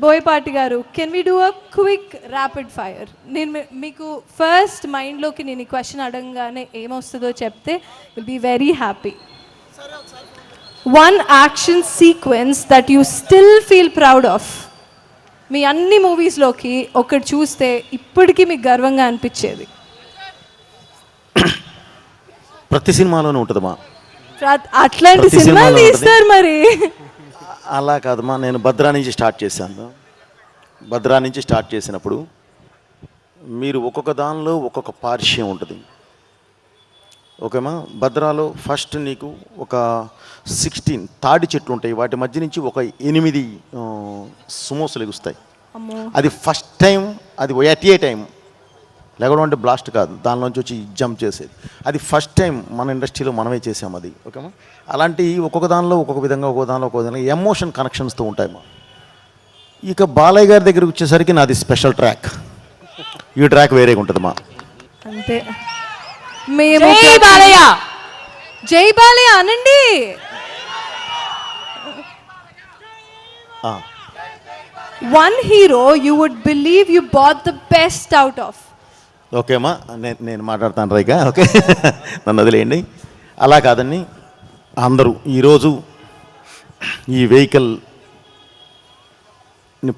Boyapati garu, can we do a quick rapid fire? నేను మీకు first మైండ్లోకి నేను ఈ క్వశ్చన్ అడగగానే ఏమొస్తుందో చెప్తే will be very happy. One action sequence that you still feel proud of. మీ అన్ని మూవీస్లోకి ఒకటి చూస్తే ఇప్పటికీ మీకు గర్వంగా అనిపించేది. ప్రతి సినిమాలోనే ఉంటుందమ్మా. అట్లాంటి సినిమాలు తీస్తారు మరి. అలా కాదమ్మా, నేను భద్రా నుంచి స్టార్ట్ చేశాను. భద్రా నుంచి స్టార్ట్ చేసినప్పుడు మీరు ఒక్కొక్క దానిలో ఒక్కొక్క పార్శ్యం ఉంటుంది. ఓకేమా? భద్రాలో ఫస్ట్ నీకు ఒక 16 తాడి చెట్లు ఉంటాయి, వాటి మధ్య నుంచి ఒక 8 సుమోసులు ఎగుస్తాయి. అది ఫస్ట్ టైం, అది ఎట్ ఏ టైం లేకపోవడం అంటే బ్లాస్ట్ కాదు, దానిలోంచి వచ్చి జంప్ చేసేది. అది ఫస్ట్ టైం మన ఇండస్ట్రీలో మనమే చేసాం అది. ఓకేమా? అలాంటి ఒక్కొక్క దానిలో ఒక్కొక్క విధంగా, ఒక్కొక్క దానిలో ఒక్కొక్క విధంగా ఎమోషన్ కనెక్షన్స్తో ఉంటాయమ్మా. ఇక బాలయ్య గారి దగ్గరికి వచ్చేసరికి నాది స్పెషల్ ట్రాక్, ఈ ట్రాక్ వేరేగా ఉంటుందమ్మా. అంతే. మేము జై బాలయ్య అనండి. One hero you would believe you bat the best out of. ఓకేమ్మా, నేను మాట్లాడతాను రైగా. ఓకే, నన్ను వదిలేయండి. అలా కాదండి, అందరూ ఈరోజు ఈ వెహికల్ని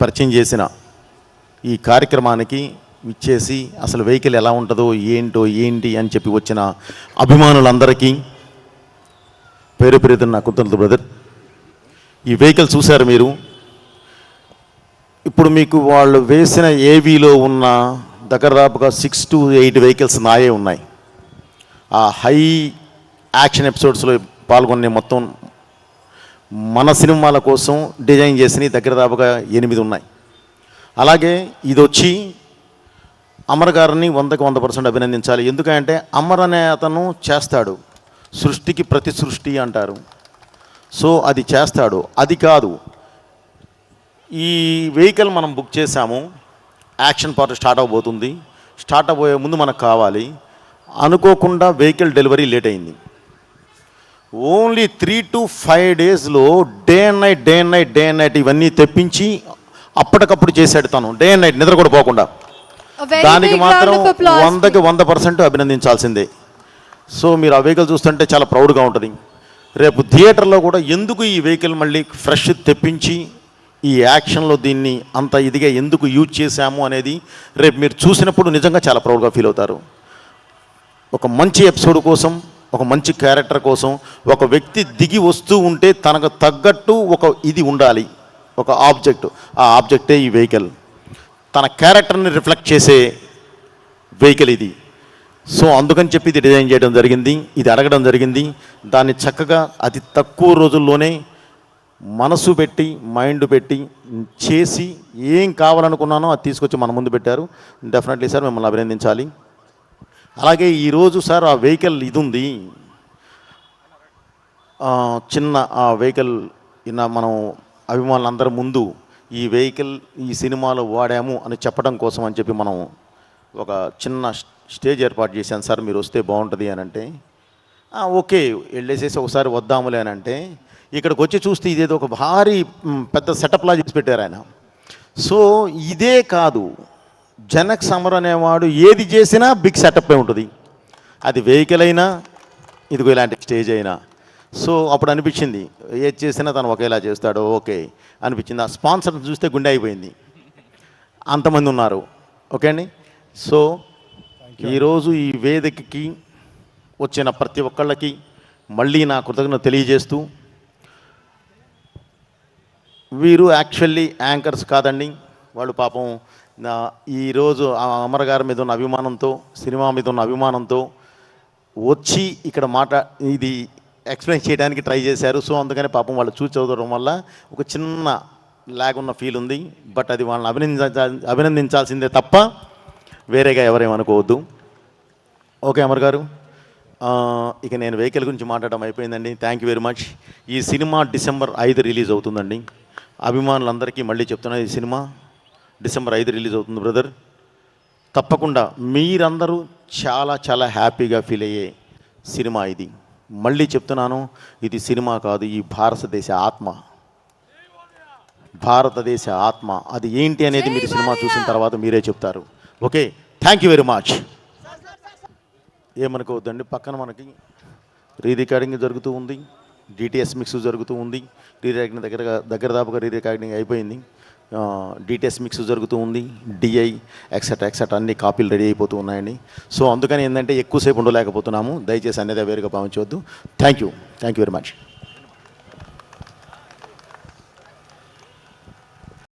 పరిచయం చేసిన ఈ కార్యక్రమానికి ఇచ్చేసి అసలు వెహికల్ ఎలా ఉంటుందో ఏంటి అని చెప్పి వచ్చిన అభిమానులందరికీ పేరు పేరుతున్న నా కృతజ్ఞతలు బ్రదర్. ఈ వెహికల్ చూశారు మీరు. ఇప్పుడు మీకు వాళ్ళు వేసిన ఏవీలో ఉన్న దగ్గరదాపుగా 6 to 8 వెహికల్స్ నాయే ఉన్నాయి. ఆ హై యాక్షన్ ఎపిసోడ్స్లో పాల్గొనే మొత్తం మన సినిమాల కోసం డిజైన్ చేసినవి దగ్గరదాపుగా 8 ఉన్నాయి. అలాగే ఇది వచ్చి అమర్ గారిని 100కి 100% అభినందించాలి. ఎందుకంటే అమర్ అనే అతను చేస్తాడు, సృష్టికి ప్రతి సృష్టి అంటారు. సో అది చేస్తాడు. అది కాదు, ఈ వెహికల్ మనం బుక్ చేశాము, యాక్షన్ పార్ట్ స్టార్ట్ అవబోతుంది. స్టార్ట్ అవబోయే ముందు మనకు కావాలి. అనుకోకుండా వెహికల్ డెలివరీ లేట్ అయింది. ఓన్లీ 3 to 5 డేస్లో డే అండ్ నైట్ ఇవన్నీ తెప్పించి అప్పటికప్పుడు చేశాడు తను, డే అండ్ నైట్ నిద్ర కూడా పోకుండా. దానికి మాత్రం 100కి 100% అభినందించాల్సిందే. సో మీరు ఆ వెహికల్ చూస్తుంటే చాలా ప్రౌడ్గా ఉంటుంది. రేపు థియేటర్లో కూడా ఎందుకు ఈ వెహికల్ మళ్ళీ ఫ్రెష్ తెప్పించి ఈ యాక్షన్లో దీన్ని అంత ఇదిగా ఎందుకు యూజ్ చేశాము అనేది రేపు మీరు చూసినప్పుడు నిజంగా చాలా ప్రౌడ్గా ఫీల్ అవుతారు. ఒక మంచి ఎపిసోడ్ కోసం, ఒక మంచి క్యారెక్టర్ కోసం ఒక వ్యక్తి దిగి వస్తూ ఉంటే తనకు తగ్గట్టు ఒక ఇది ఉండాలి, ఒక ఆబ్జెక్ట్. ఆ ఆబ్జెక్టే ఈ వెహికల్. తన క్యారెక్టర్ని రిఫ్లెక్ట్ చేసే వెహికల్ ఇది. సో అందుకని చెప్పి ఇది డిజైన్ చేయడం జరిగింది, ఇది అడగడం జరిగింది. దాన్ని చక్కగా అతి తక్కువ రోజుల్లోనే మనసు పెట్టి, మైండ్ పెట్టి చేసి ఏం కావాలనుకున్నానో అది తీసుకొచ్చి మన ముందు పెట్టారు. డెఫినెట్లీ సార్ మిమ్మల్ని అభినందించాలి. అలాగే ఈరోజు సార్ ఆ వెహికల్ ఇది ఉంది, చిన్న ఆ వెహికల్ మనం అభిమానులందరి ముందు ఈ వెహికల్ ఈ సినిమాలో వాడాము అని చెప్పడం కోసం అని చెప్పి మనం ఒక చిన్న స్టేజ్ ఏర్పాటు చేశాను సార్, మీరు వస్తే బాగుంటుంది అని అంటే ఓకే వెళ్ళేసేసి ఒకసారి వద్దాములే అని అంటే, ఇక్కడికి వచ్చి చూస్తే ఇదేదో ఒక భారీ పెద్ద సెటప్లా చేసి పెట్టారు ఆయన. సో ఇదే కాదు, జనక్ సమర్ అనేవాడు ఏది చేసినా బిగ్ సెటప్ ఉంటుంది. అది వెహికల్ అయినా, ఇదిగో ఇలాంటి స్టేజ్ అయినా. సో అప్పుడు అనిపించింది ఏది చేసినా తను ఒకేలా చేస్తాడు, ఓకే అనిపించింది. ఆ స్పాన్సర్ చూస్తే గుండె అయిపోయింది, అంతమంది ఉన్నారు. ఓకే అండి. సో ఈరోజు ఈ వేదికకి వచ్చిన ప్రతి ఒక్కళ్ళకి మళ్ళీ నా కృతజ్ఞత తెలియజేస్తూ, వీరు యాక్చువల్లీ యాంకర్స్ కాదండి, వాళ్ళు పాపం ఈరోజు అమర్ గారి మీద ఉన్న అభిమానంతో, సినిమా మీద ఉన్న అభిమానంతో వచ్చి ఇక్కడ ఇది ఎక్స్ప్లెయిన్ చేయడానికి ట్రై చేశారు. సో అందుకని పాపం వాళ్ళు చూసి చదవడం వల్ల ఒక చిన్న లాగ్ ఉన్న ఫీల్ ఉంది. బట్ అది వాళ్ళని అభినందించాల్సిందే తప్ప వేరేగా ఎవరేమనుకోవద్దు. ఓకే అమర్ గారు, ఇక నేను వెహికల్ గురించి మాట్లాడడం అయిపోయిందండి. Thank you very much. ఈ సినిమా December 5 రిలీజ్ అవుతుందండి. అభిమానులందరికీ మళ్ళీ చెప్తున్నా, ఈ సినిమా December 5 రిలీజ్ అవుతుంది బ్రదర్. తప్పకుండా మీరందరూ చాలా చాలా హ్యాపీగా ఫీల్ అయ్యే సినిమా ఇది. మళ్ళీ చెప్తున్నాను, ఇది సినిమా కాదు, ఈ భారతదేశ ఆత్మ. భారతదేశ ఆత్మ అది ఏంటి అనేది మీరు సినిమా చూసిన తర్వాత మీరే చెప్తారు. Okay, thank you very much. ఏమనుకోవద్దండి, పక్కన మనకి రీ రికార్డింగ్ జరుగుతూ ఉంది, డిటిఎస్ మిక్స్ జరుగుతూ ఉంది. రీ రికార్డింగ్ దగ్గర దాపుగా రీ రికార్డింగ్ అయిపోయింది. డిటిఎస్ మిక్స్ జరుగుతూ ఉంది, డిఐ ఎక్సెట్రా అన్ని కాపీలు రెడీ అయిపోతూ ఉన్నాయండి. సో అందుకని ఏంటంటే ఎక్కువసేపు ఉండలేకపోతున్నాము, దయచేసి అనేది వేరుగా భావించవద్దు. Thank you very much.